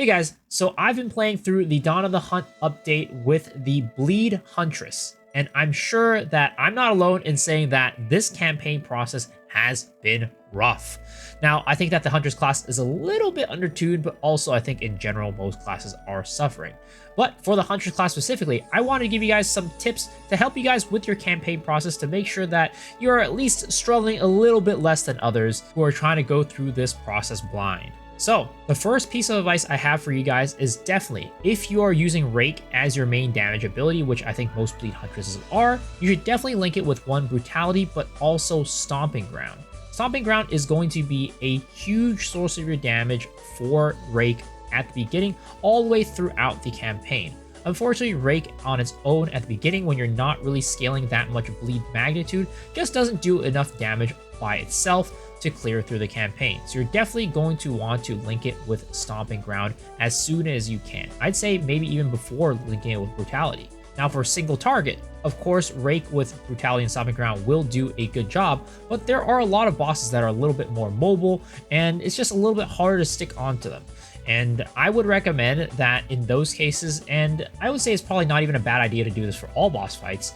Hey guys, so I've been playing through the Dawn of the Hunt update with the Bleed Huntress, and I'm sure that I'm not alone in saying that this campaign process has been rough. Now, I think that the Huntress class is a little bit undertuned, but also I think in general most classes are suffering. But for the Huntress class specifically, I want to give you guys some tips to help you guys with your campaign process to make sure that you're at least struggling a little bit less than others who are trying to go through this process blind. So, the first piece of advice I have for you guys is definitely, if you are using Rake as your main damage ability, which I think most Bleed Huntresses are, you should definitely link it with one Brutality, but also Stomping Ground. Stomping Ground is going to be a huge source of your damage for Rake at the beginning, all the way throughout the campaign. Unfortunately, Rake on its own at the beginning, when you're not really scaling that much bleed magnitude, just doesn't do enough damage by itself to clear through the campaign. So you're definitely going to want to link it with Stomping Ground as soon as you can. I'd say maybe even before linking it with Brutality. Now for single target, of course, Rake with Brutality and Stomping Ground will do a good job, but there are a lot of bosses that are a little bit more mobile, and it's just a little bit harder to stick onto them. And I would recommend that in those cases, and I would say it's probably not even a bad idea to do this for all boss fights,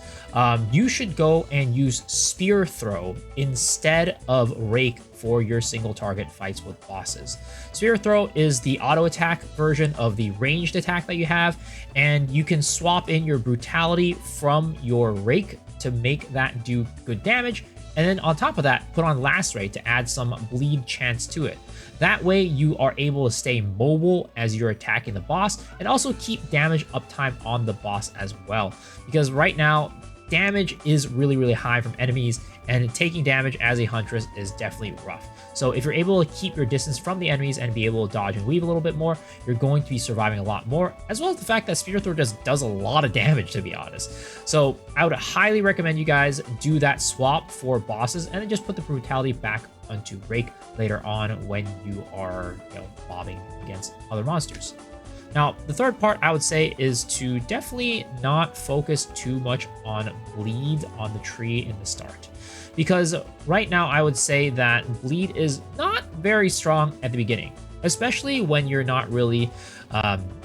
you should go and use Spear Throw instead of Rake for your single target fights with bosses. Spear Throw is the auto attack version of the ranged attack that you have, and you can swap in your Brutality from your Rake to make that do good damage, and then on top of that, put on Lacerate to add some bleed chance to it. That way you are able to stay mobile as you're attacking the boss and also keep damage uptime on the boss as well. Because right now, damage is really high from enemies, and taking damage as a Huntress is definitely rough. So if you're able to keep your distance from the enemies and be able to dodge and weave a little bit more, you're going to be surviving a lot more, as well as the fact that Spear Throw just does a lot of damage, to be honest. So I would highly recommend you guys do that swap for bosses and then just put the Brutality back onto Rake later on when you are, mobbing against other monsters. Now, the third part I would say is to definitely not focus too much on bleed on the tree in the start. Because right now I would say that bleed is not very strong at the beginning, especially when you're not really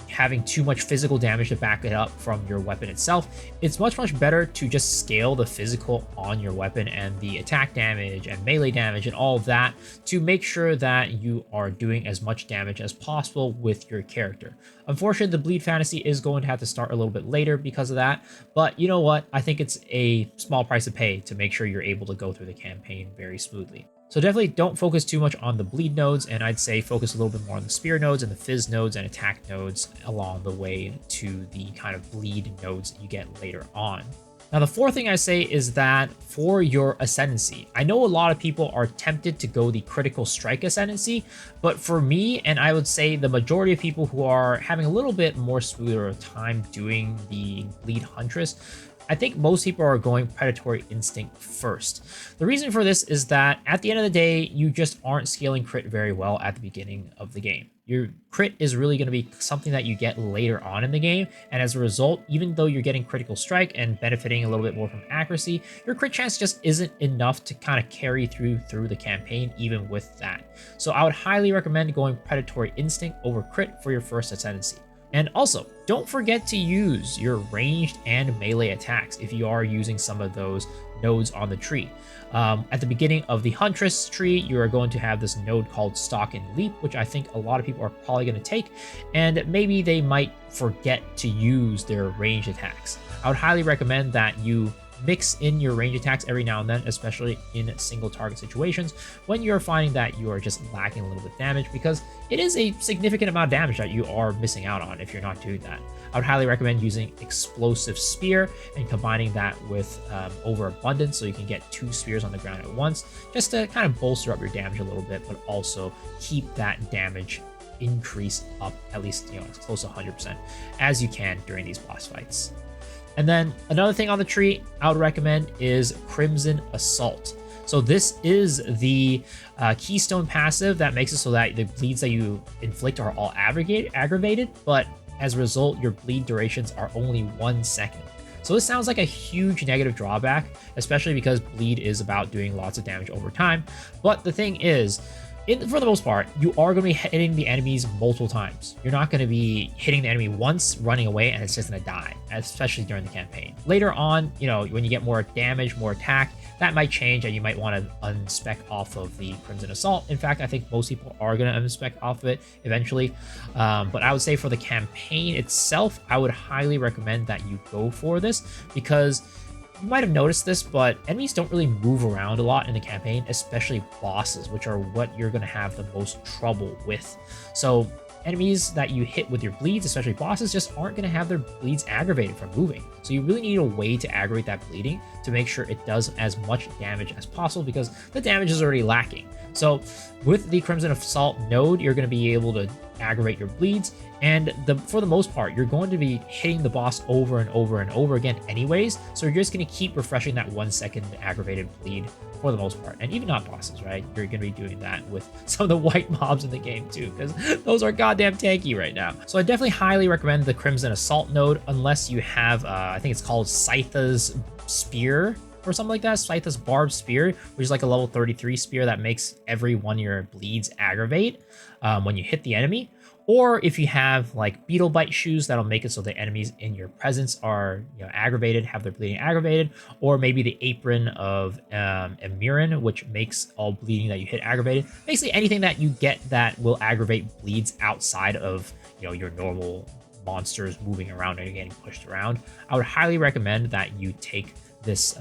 having too much physical damage to back it up from your weapon itself. It's much better to just scale the physical on your weapon and the attack damage and melee damage and all of that to make sure that you are doing as much damage as possible with your character. Unfortunately, the bleed fantasy is going to have to start a little bit later because of that, but you know what? I think it's a small price to pay to make sure you're able to go through the campaign very smoothly. So definitely don't focus too much on the bleed nodes, and I'd say focus a little bit more on the spear nodes and the fizz nodes and attack nodes along the way to the kind of bleed nodes that you get later on. Now, the fourth thing I say is that for your Ascendancy, I know a lot of people are tempted to go the critical strike Ascendancy, but for me, and I would say the majority of people who are having a little bit more smoother time doing the Bleed Huntress, I think most people are going Predatory Instinct first. The reason for this is that at the end of the day, you just aren't scaling crit very well at the beginning of the game. Your crit is really going to be something that you get later on in the game, and as a result, even though you're getting critical strike and benefiting a little bit more from accuracy, your crit chance just isn't enough to kind of carry through the campaign even with that. So I would highly recommend going Predatory Instinct over crit for your first Ascendancy. And also, don't forget to use your ranged and melee attacks if you are using some of those nodes on the tree. At the beginning of the Huntress tree, you are going to have this node called Stalk and Leap, which I think a lot of people are probably going to take, and maybe they might forget to use their ranged attacks. I would highly recommend that you mix in your range attacks every now and then, especially in single target situations when you're finding that you are just lacking a little bit of damage, because it is a significant amount of damage that you are missing out on if you're not doing that. I would highly recommend using Explosive Spear and combining that with Overabundance, so you can get 2 spears on the ground at once, just to kind of bolster up your damage a little bit, but also keep that damage increase up at least, as close to 100% as you can during these boss fights. And then another thing on the tree I would recommend is Crimson Assault. So this is the keystone passive that makes it so that the bleeds that you inflict are all aggravated, but as a result, your bleed durations are only 1 second. So this sounds like a huge negative drawback, especially because bleed is about doing lots of damage over time. But the thing is, For the most part, you are going to be hitting the enemies multiple times. You're not going to be hitting the enemy once, running away, and it's just going to die, especially during the campaign. Later on, you know, when you get more damage, more attack, that might change, and you might want to unspec off of the Crimson Assault. In fact, I think most people are going to unspec off of it eventually. But I would say for the campaign itself, I would highly recommend that you go for this, because you might have noticed this, but enemies don't really move around a lot in the campaign, especially bosses, which are what you're going to have the most trouble with. So enemies that you hit with your bleeds, especially bosses, just aren't going to have their bleeds aggravated from moving. So you really need a way to aggravate that bleeding to make sure it does as much damage as possible, because the damage is already lacking. So with the Crimson Assault node, you're going to be able to aggravate your bleeds, and for the most part, you're going to be hitting the boss over and over and over again anyways, so you're just going to keep refreshing that 1 second aggravated bleed for the most part. And even not bosses, right? You're going to be doing that with some of the white mobs in the game too, because those are goddamn tanky right now. So I definitely highly recommend the Crimson Assault node, unless you have, I think it's called Scytha's Spear, or something like that. Scytha's Barbed Spear, which is like a level 33 spear that makes every one of your bleeds aggravate when you hit the enemy. Or if you have like Beetle Bite shoes, that'll make it so the enemies in your presence are, you know, aggravated, have their bleeding aggravated. Or maybe the Apron of Emirin, which makes all bleeding that you hit aggravated. Basically anything that you get that will aggravate bleeds outside of, you know, your normal monsters moving around and getting pushed around. I would highly recommend that you take this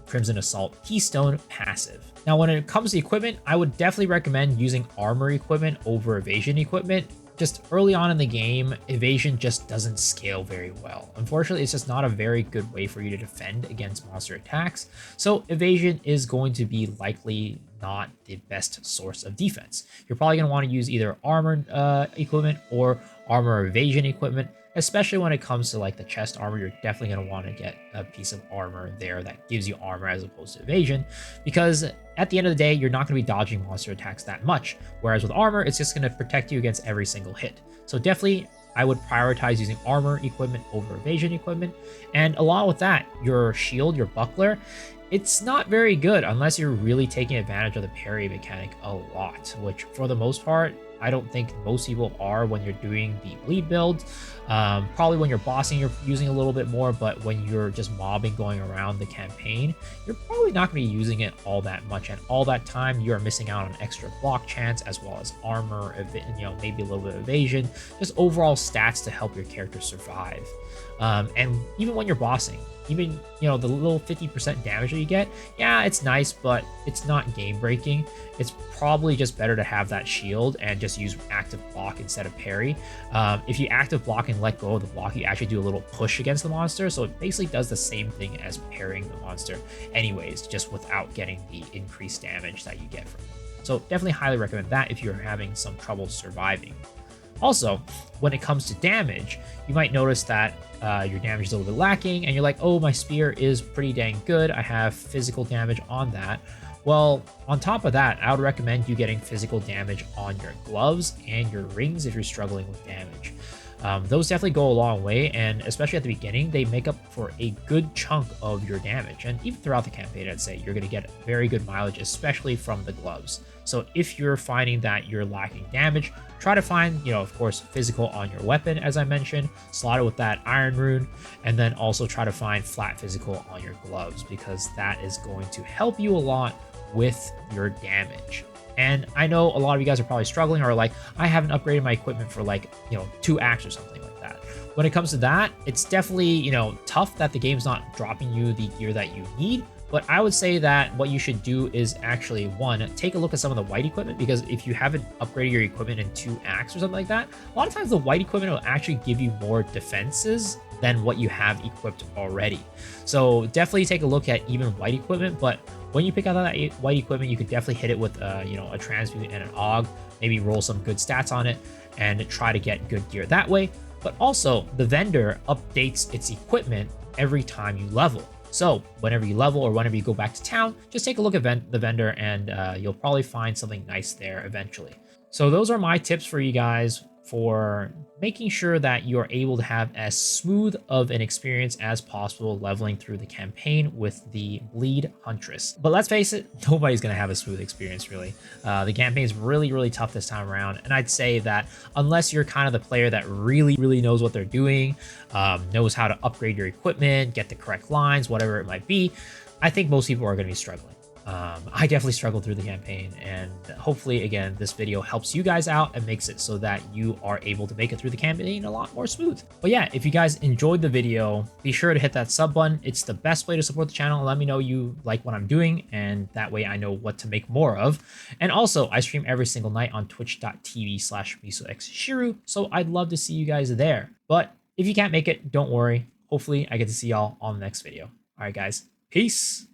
Crimson Assault Keystone passive. Now, when it comes to equipment, I would definitely recommend using armor equipment over evasion equipment. Just early on in the game, evasion just doesn't scale very well. Unfortunately, it's just not a very good way for you to defend against monster attacks. So evasion is going to be likely not the best source of defense. You're probably going to want to use either armor equipment or armor evasion equipment. Especially when it comes to like the chest armor, you're definitely going to want to get a piece of armor there that gives you armor as opposed to evasion, because at the end of the day, you're not going to be dodging monster attacks that much. Whereas with armor, it's just going to protect you against every single hit. So definitely, I would prioritize using armor equipment over evasion equipment. And along with that, your shield, your buckler, it's not very good unless you're really taking advantage of the parry mechanic a lot, which for the most part, I don't think most people are when you're doing the bleed build. Probably when you're bossing, you're using a little bit more, but when you're just mobbing going around the campaign, you're probably not going to be using it all that much. And all that time, you're missing out on extra block chance, as well as armor, you know, maybe a little bit of evasion, just overall stats to help your character survive. And even when you're bossing, even, you know, the little 50% damage that you get, yeah, it's nice, but it's not game breaking. It's probably just better to have that shield and just use active block instead of parry. If you active block and let go of the block, you actually do a little push against the monster. So it basically does the same thing as parrying the monster anyways, just without getting the increased damage that you get from it. So definitely highly recommend that if you're having some trouble surviving. Also, when it comes to damage, you might notice that your damage is a little bit lacking, and you're like, oh, my spear is pretty dang good. I have physical damage on that. Well, on top of that, I would recommend you getting physical damage on your gloves and your rings if you're struggling with damage. Those definitely go a long way, and especially at the beginning, they make up for a good chunk of your damage. And even throughout the campaign, I'd say you're going to get very good mileage, especially from the gloves. So if you're finding that you're lacking damage, try to find, you know, of course, physical on your weapon, as I mentioned, slot it with that iron rune, and then also try to find flat physical on your gloves, because that is going to help you a lot with your damage. And I know a lot of you guys are probably struggling, or like, I haven't upgraded my equipment for like, you know, 2 acts or something like that. When it comes to that, it's definitely, you know, tough that the game's not dropping you the gear that you need. But I would say that what you should do is actually, one, take a look at some of the white equipment, because if you haven't upgraded your equipment in 2 acts or something like that, a lot of times the white equipment will actually give you more defenses than what you have equipped already. So definitely take a look at even white equipment, but when you pick out that white equipment, you could definitely hit it with you know, a transmute and an aug, maybe roll some good stats on it and try to get good gear that way. But also, the vendor updates its equipment every time you level. So whenever you level or whenever you go back to town, just take a look at the vendor, and you'll probably find something nice there eventually. So those are my tips for you guys for making sure that you're able to have as smooth of an experience as possible leveling through the campaign with the Bleed Huntress. But let's face it, nobody's going to have a smooth experience, really. The campaign is really, really tough this time around, and I'd say that unless you're kind of the player that really, really knows what they're doing, knows how to upgrade your equipment, get the correct lines, whatever it might be, I think most people are going to be struggling. I definitely struggled through the campaign, and hopefully, again, this video helps you guys out and makes it so that you are able to make it through the campaign a lot more smooth. But yeah, if you guys enjoyed the video, be sure to hit that sub button. It's the best way to support the channel and let me know you like what I'm doing, and that way I know what to make more of. And also, I stream every single night on twitch.tv/MisoXShiru, so I'd love to see you guys there. But if you can't make it, don't worry. Hopefully, I get to see y'all on the next video. All right, guys. Peace.